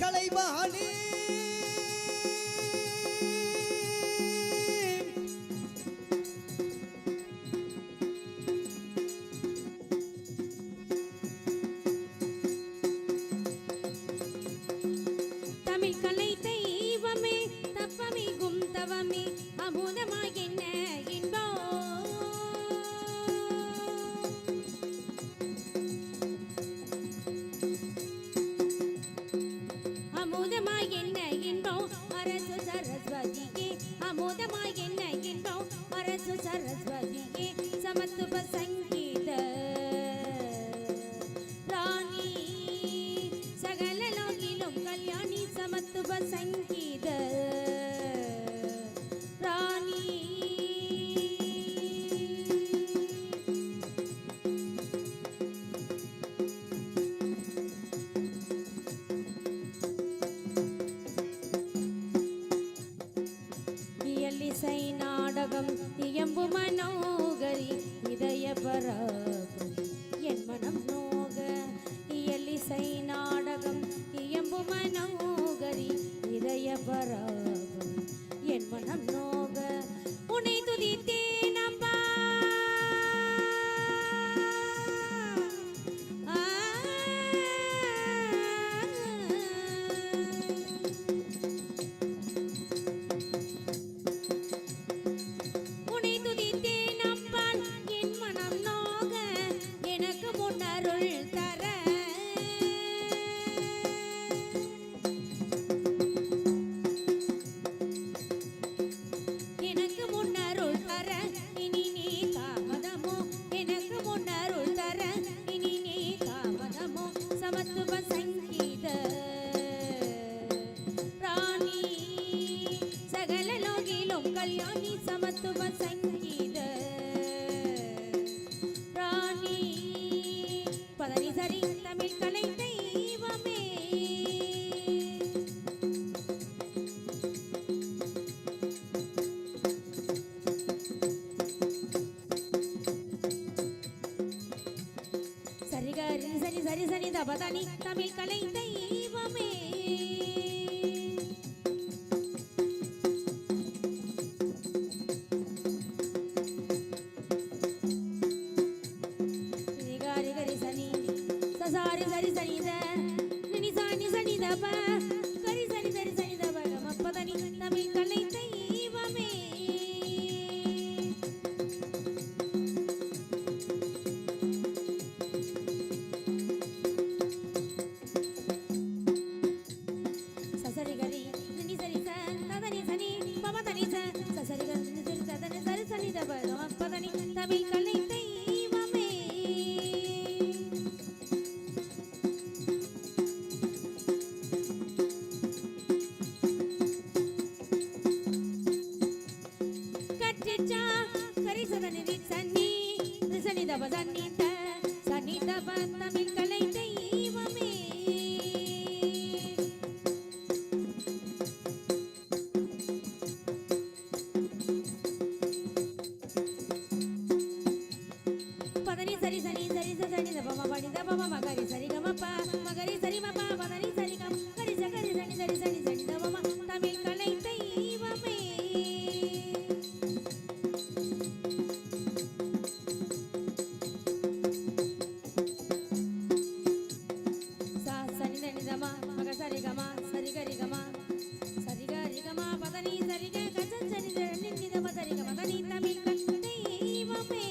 கலைவாணி தமிழ் கலை தெய்வமே தப்பமிகும் தவமே அமுதமாய் என்ன सरस्वती समत्व संगीत रानी सगल लोगिलों कल्याणी समत्व संगीत रानी எல்லிசை நாடகம் இயம்பு மனோகரி இதய பராபரி என் மனம் நோக எல்லிசை நாடகம் இயம்பு மனோகரி இதய பராபரி என் மனம் நோக உன்னை துதித்தேன் அம்பா कल्याणी समत्व संगीत रानी पदनी सरी तमिल कலை தெய்வமே சரி கரி சரி சரி சரி தபதனி तमिल कலை தெய்வமே सारी सारी सनी द निनी सानी सनी द पा करी सनी सरी सनी द पा गम पदनी तमिल कலை தெய்வமே ससरी गरी निनी सरी सा तदनी सनी पम तनी सा ससरी गरी निनी सरी तदनी सरी सनी द पा गम पदनी तमिल कலை தெய்வமே करी सदनी सनी सनी दब सनी दब तमिल कலை தெய்வமே पदनी सरी सनी सरी सनी दब मगरी दब मगरी सरी गम पा मगरी सरी म पा पदनी सरी गम करी सनी सरी सनी सनी दब तमिल कலை தெய்வமே सरी गमा सरी गरी गमा पदनी सरी ग गजन सरी निन्नी दम सरी गमा तनी तमिल कலை தெய்வமே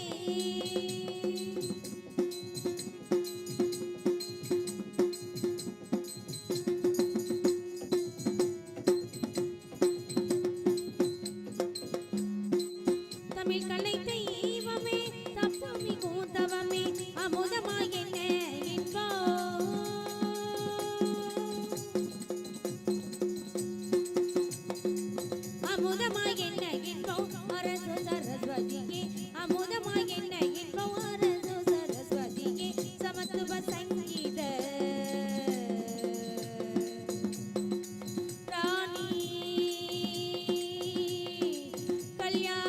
तमिल कலை தெய்வமே தப்பமிகும் தவமே அமுதமாய் என்ன அமுதமாய் என்ன இன்பம் அரசு சரஸ்வதியே அமுதமாய் என்ன இன்பம் அரசு சரஸ்வதியே சமத்துவ சங்கீத ராணி கல்யாணி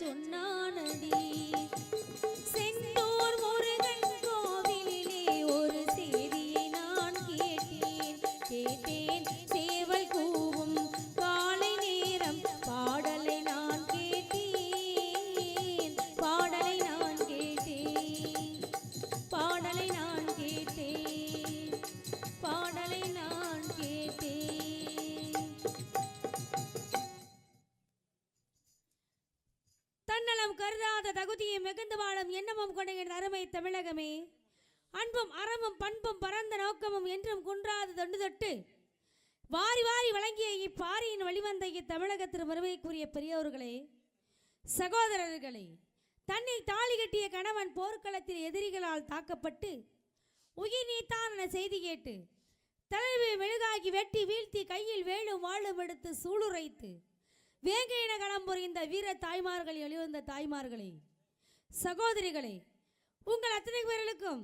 சொன்னானடி செந்தூர் முருகன் கோவிலிலே ஒரு செய்தியை நான் கேட்டேன் சேவல் கூவும் காலை நேரம் பாடலை நான் கேட்டேன் பாடலை நான் கேட்டேன் பாடலை நான் கேட்டேன் பாடலை நான் கேட்டேன். தன்னலம் கருதாத தகுதியை மிகுந்து வாழும் எண்ணமும் கொண்ட அருமை தமிழகமே, அன்பும் அறமும் பண்பும் பரந்த நோக்கமும் என்றும் குன்றாத தொண்டு தொட்டு வாரி வாரி வழங்கிய இப்பாரியின் வழிவந்த இத்தமிழகத்திற்கு பெருமைக்குரிய பெரியோர்களே, சகோதரர்களே, தன்னை தாலி கட்டிய கணவன் போர்க்களத்தில் எதிரிகளால் தாக்கப்பட்டு உயிர் நீத்தான் என செய்தி கேட்டு தலைவி மெழுகாகி வெட்டி வீழ்த்தி கையில் வேலும் வாழும் எடுத்து சூளுரைத்து வேங்கையின களம் புரிந்த வீர தாய்மார்கள் எழுந்த தாய்மார்களே, சகோதரிகளே, உங்கள் அத்தனை பேர்களுக்கும்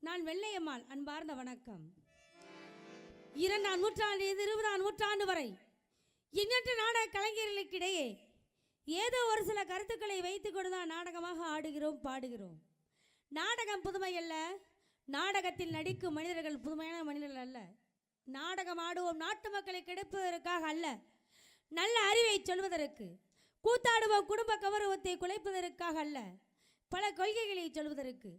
நான் வெள்ளையம்மாள் அன்பார்ந்த வணக்கம். 2ஆம் நூற்றாண்டு 20ஆம் நூற்றாண்டு வரை எண்ணற்ற நாடக கலைஞர்களுக்கிடையே ஏதோ ஒரு சில கருத்துக்களை வைத்துக் கொண்டுதான் நாடகமாக ஆடுகிறோம் பாடுகிறோம். நாடகம் புதுமை அல்ல, நாடகத்தில் நடிக்கும் மனிதர்கள் புதுமையான மனிதர்கள் அல்ல. நாடகம் ஆடுவோம் நாட்டு மக்களை கெடுப்பதற்காக அல்ல, நல்ல அறிவை சொல்வதற்கு. கூத்தாடுவோம் குடும்ப கௌரவத்தை குலைப்பதற்காக அல்ல, பல கொள்கைகளை சொல்வதற்கு.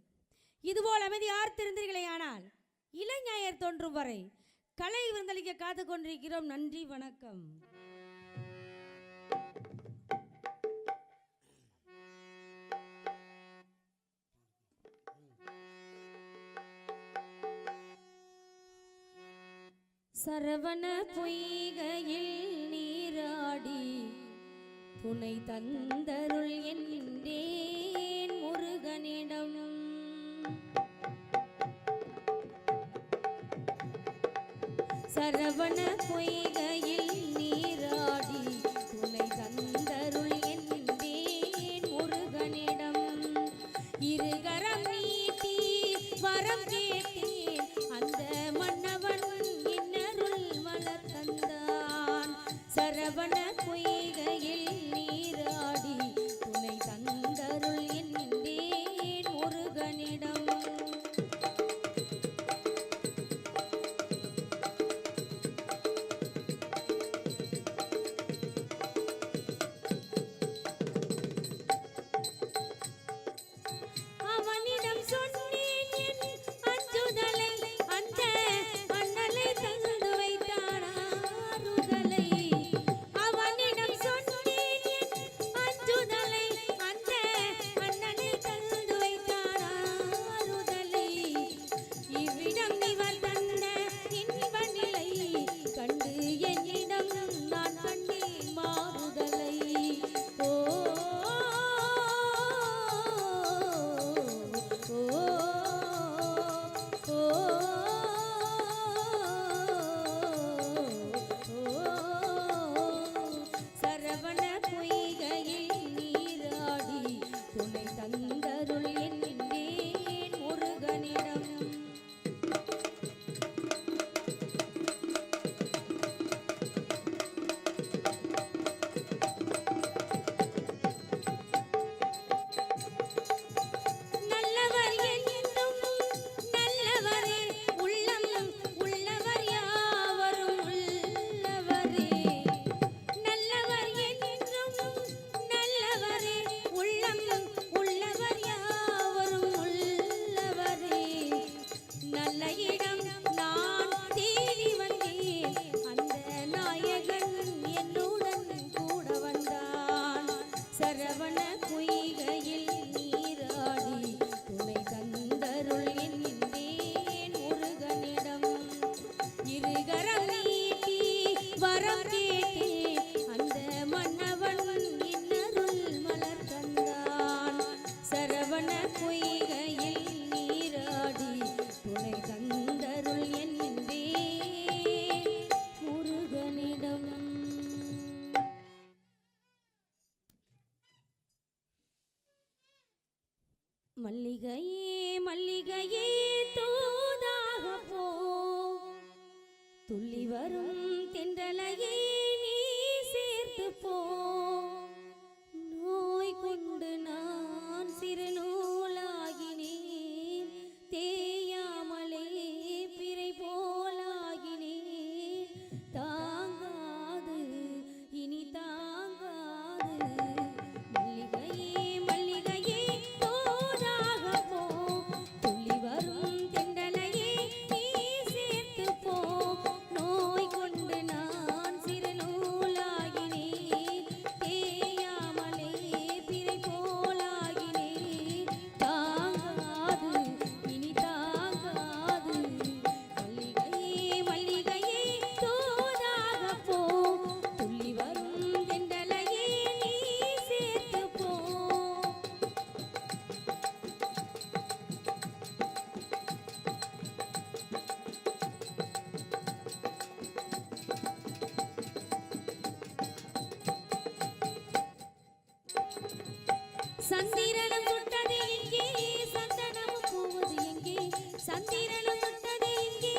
இதுபோல் அமைதி ஆர்த்திருந்தீர்களே, ஆனால் இளைஞர் தோன்றும் வரை கலை விருந்தளிக்க காத்து கொண்டிருக்கிறோம். நன்றி, வணக்கம். சரவண பொய்கையில் நீராடி துணை தந்தருள் என்றேன் முருகனிடம். சரவண பொய்கையில் நீராடி துணை தந்தருள் என்றேன் முருகனிடம். இருகரம் நீட்டி வரம் கேட்டேன், அந்த மன்னவன் இன்னருள் மலர் தந்தான். சரவண பொய்கையில் நீராடி துணை தந்தருள் என்றேன் முருகனிடம். மல்லிகையே மல்லிகையே தூதாக போ, துள்ளி வரும் தென்றலையே நீ சேர்த்து போ, நோய் கொண்டு சந்திரனும் சுட்டது எங்கே சந்தனமும் போவது எங்கே சந்திரனும் சுட்டது எங்கே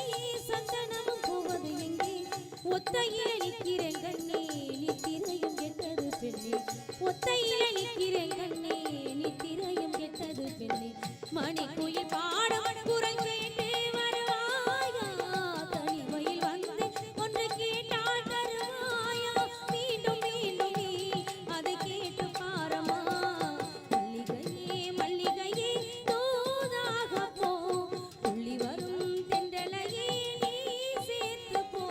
சந்தனமும் போவது எங்கே ஒத்தையில நிற்கிறேன் கண்ணே நித்திரையும் கெட்டது பெண்ணே ஒத்தையில நிற்கிறேன் கண்ணே நித்திரையும் கெட்டது பெண்ணே மணிக்குயில் பாடும் குரல் கேட்டு வருவாயா தனிமையில் வந்து ஒன்று கேட்டால் தருவாயா மீண்டும் மீண்டும் நீ அதை கேட்டு பாரமா மல்லிகையே மல்லிகையே தூதாக போ துள்ளி வரும் தென்றலையே நீ சேர்த்து போ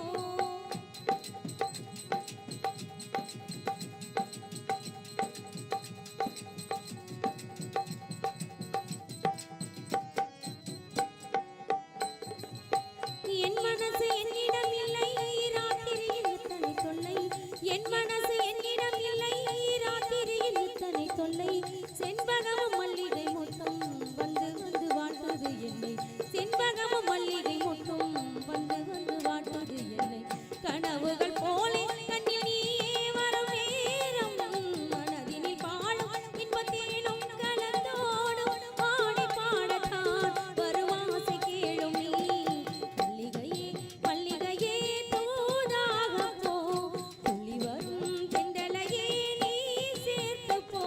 என் மனசு என்னிடம் இல்லை ராத்திரியில் இத்தனை தொல்லை என் மனசு என்னிடம் இல்லை ராத்திரியில் இத்தனை தொல்லை செண்பகமும் மல்லிகை மொட்டும் வந்து வந்து வாழ்வது என்னை செண்பகமும் மல்லிகை மொட்டும் வந்து வந்து வாழ்வது என்னை கனவுகள் போலே கண்ணில் நீயே வரும் நேரம் மனதினில் பாடும் இன்பத்தேனும் கலந்தோடும் பாடி பாடத்தான் வரும் ஆசை கேளும் நீ மல்லிகையே மல்லிகையே தூதாக போ துள்ளி வரும் தென்றலையே நீ சேர்த்து போ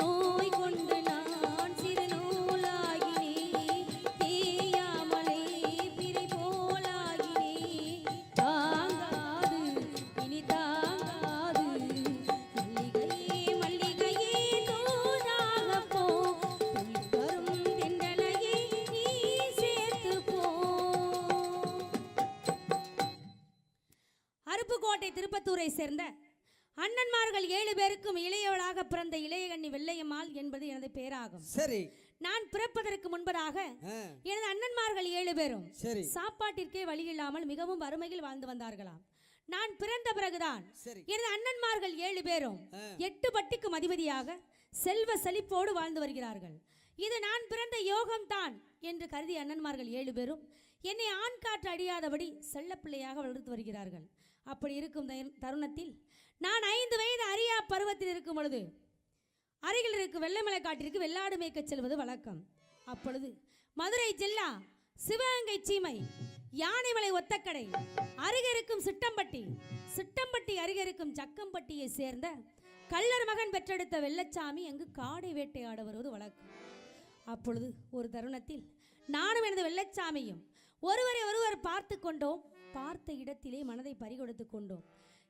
நோய் கொண்டு நான் சிறு நூலாகினேன் தேயாமலே பிறை போலாகினேன் தாங்காது இனி தாங்காது மல்லிகையே மல்லிகையே தூதாக போ துள்ளி வரும் தென்றலையே நீ சேர்த்து போ அருப்புக்கோட்டை திருப்பத்தூரை சேர்ந்த அண்ணன்மார்கள் 7 பேருக்கும் இளையவளாக பிறந்த இளையகண்ணி வெள்ளையம்மாள் என்பது எனது பேராகும். சரி. நான் பிறப்பதற்கு முன்பதாக எனது அண்ணன்மார்கள் 7 பேரும் சரி. சாப்பாட்டிற்கே வழி இல்லாமல் மிகவும் வறுமையில் வாழ்ந்து வந்தார்களாம். நான் பிறந்த பிறகுதான் சரி. எனது அண்ணன்மார்கள் 7 பேரும் 8 பட்டிக்கும் அதிபதியாக செல்வ செழிப்போடு வாழ்ந்து வருகிறார்கள். இது நான் பிறந்த யோகம்தான் என்று கருதி அண்ணன்மார்கள் 7 பேரும் என்னை ஆண் காற்று அடியாதபடி செல்லப்பிள்ளையாக வளர்த்து வருகிறார்கள். அப்படி இருக்கும் தருணத்தில் நான் 5 வயது அறியா பருவத்தில் இருக்கும் பொழுது அருகில் இருக்கும் வெள்ளைமலை காட்டிற்கு வெள்ளாடு மேய்க்க செல்வது வழக்கம். அப்பொழுது மதுரை ஜில்லா சிவகங்கை சீமை யானைமலை ஒத்தக்கடை அருகே இருக்கும் சிட்டம்பட்டி அருகே இருக்கும் சக்கம்பட்டியை சேர்ந்த கள்ளர் மகன் பெற்றெடுத்த வெள்ளச்சாமி அங்கு காடை வேட்டையாட வருவது வழக்கம். அப்பொழுது ஒரு தருணத்தில் நானும் எனது வெள்ளச்சாமியும் ஒருவரை ஒருவர் பார்த்து கொண்டோம். பார்த்த இடத்திலே மனதை பறிகொடுத்து கொண்டோம்.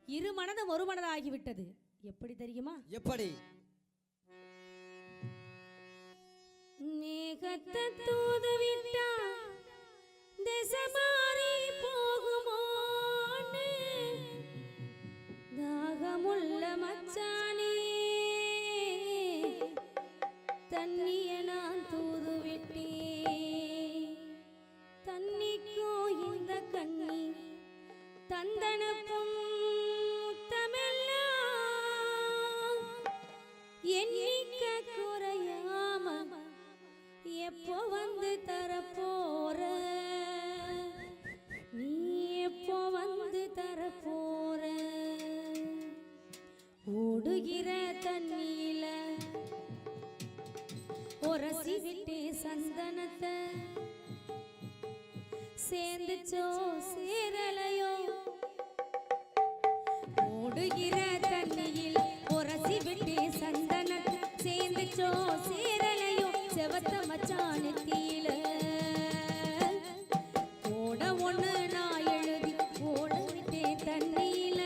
இரு மனதும் ஒரு மனதாகிவிட்டது. எப்படி தெரியுமா? எப்படி? மேகத்தை தூது விட்டா திசை மாறி போகுமோன்னு தாகமுள்ள மச்சானே தண்ணிய நான் தூது விட்டேன். தண்ணிக்கோ இந்த கண்ணி தந்தனப்பும் முத்தமெல்லாம் எண்ணிக்க குறையாம எப்போ வந்து தரப்போற நீ எப்போ வந்து தரப்போற ஓடுகிற தண்ணியில உரசி விட்டே சந்தனத்தை சேர்ந்துச்சோ சேரலையோ ஓடுகிற தண்ணியில் உரசி விட்டே சந்தனத்தை சேர்ந்துச்சோ சேரலையோ செவத்த மச்சானத்தில ஓட ஒண்ணு நான் எழுதி ஓட விட்டே தண்ணியில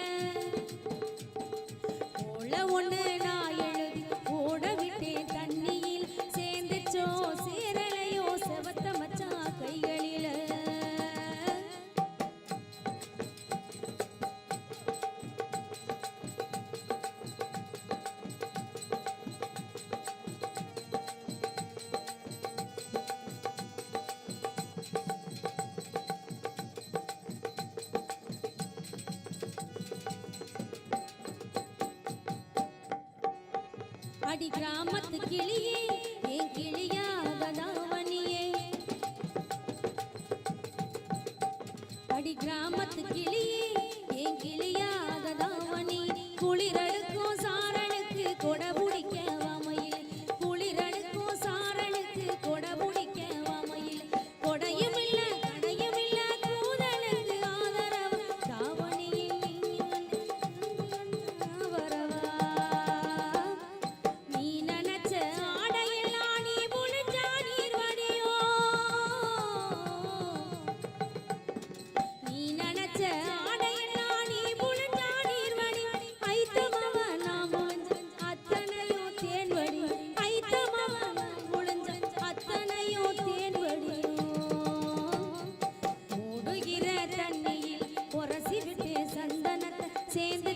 ஓட ஒண்ணு நான் எழுதி ஓட விட்டே தண்ணியில் சேர்ந்துச்சோ சேரலையோ செவத்த மச்சா கைகளில அடி கிராமத்து கிளியே என் கிளியாகதாவணியே அடி கிராமத்து கிளியே என் கிளியாகதாவணி குளிரடுக்கும் சாரனுக்கு கொடை பிடிக்க வாமையில்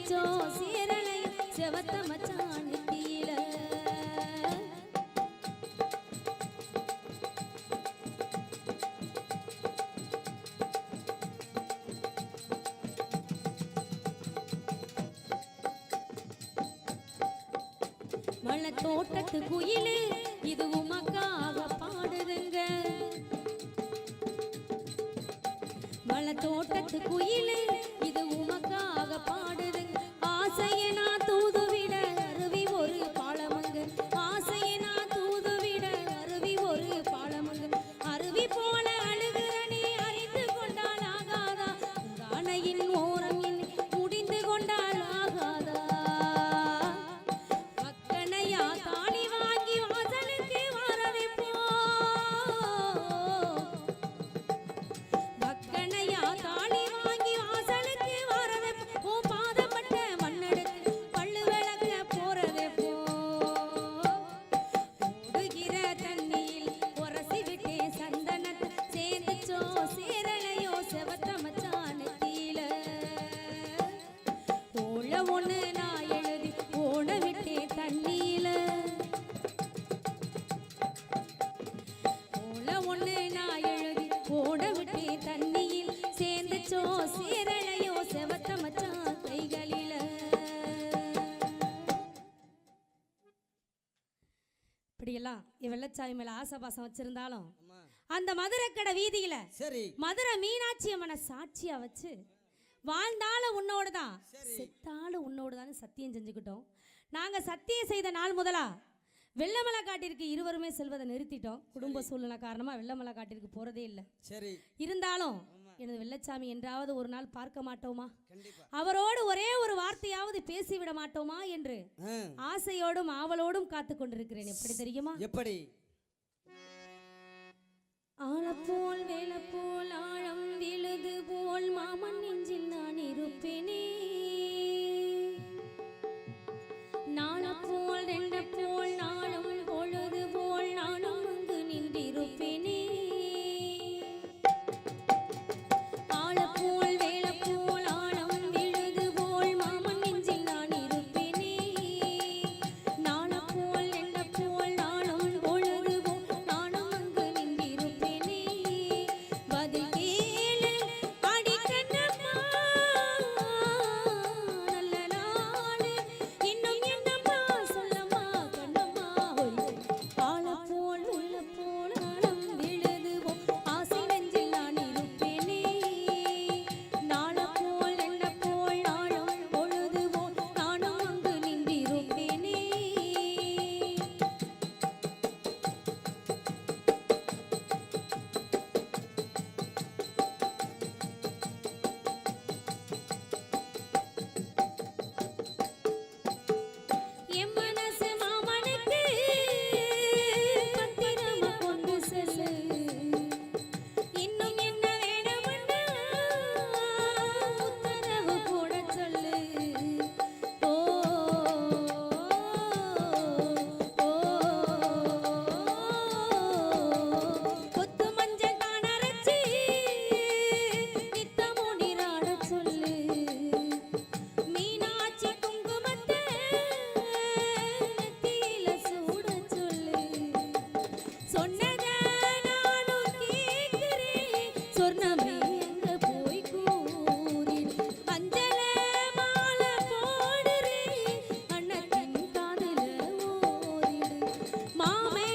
சேர்ந்துச்சோ சேரலையும் செவத்த மச்சான் நெத்தியில வள தோட்டத்து குயிலு இது உமக்காக பாடுதுங்க வள தோட்டத்து குயிலு இது உமக்காக பாடுதுங்க ஆசையை நான் தூதுவிட அருவி ஒரு பாலமங்க ஆசையை நான் தூதுவிட அருவி ஒரு பாலமங்க அருவி போல அழுகிற நீ அறிந்து கொண்டால் ஆகாதா அணையின் ஓரம் முடிந்து கொண்டால் ஆகாதா வெள்ளச்சாமி மேல ஆசபாசம் வச்சிருந்தாலும் அந்த மதுரைக்கடை வீதியில மதுரை மீனாட்சி அம்மனை சாட்சியா வச்சு வாழ்ந்தாலும் உன்னோடுதான் செத்தாலும் உன்னோடுதான் சத்தியம் செஞ்சுக்கிட்டோம். நாங்க சத்தியம் செய்த நாள் முதலா வெள்ளமலை காட்டிற்கு இருவருமே செல்வதை நிறுத்திட்டோம். குடும்ப சூழ்நிலை காரணமா வெள்ளமலை காட்டிற்கு போறதே இல்லை. இருந்தாலும் எனது வெள்ளச்சாமி என்றாவது ஒரு நாள் பார்க்க மாட்டோமா, அவரோடு ஒரே ஒரு வார்த்தையாவது பேசிவிட மாட்டோமா என்று ஆசையோடும் ஆவலோடும் காத்து கொண்டிருக்கிறேன். எப்படி தெரியுமா? எப்படி? ஆழப்போல் வேலப்போல் ஆழம் விழுது போல் மாமன் நெஞ்சில் நான் இருப்பேனே, நாளப்போல் ரெண்ட போல் நாளும் பொழுது போல் நானும் அங்கு நின்றிருப்பேனே. மாமே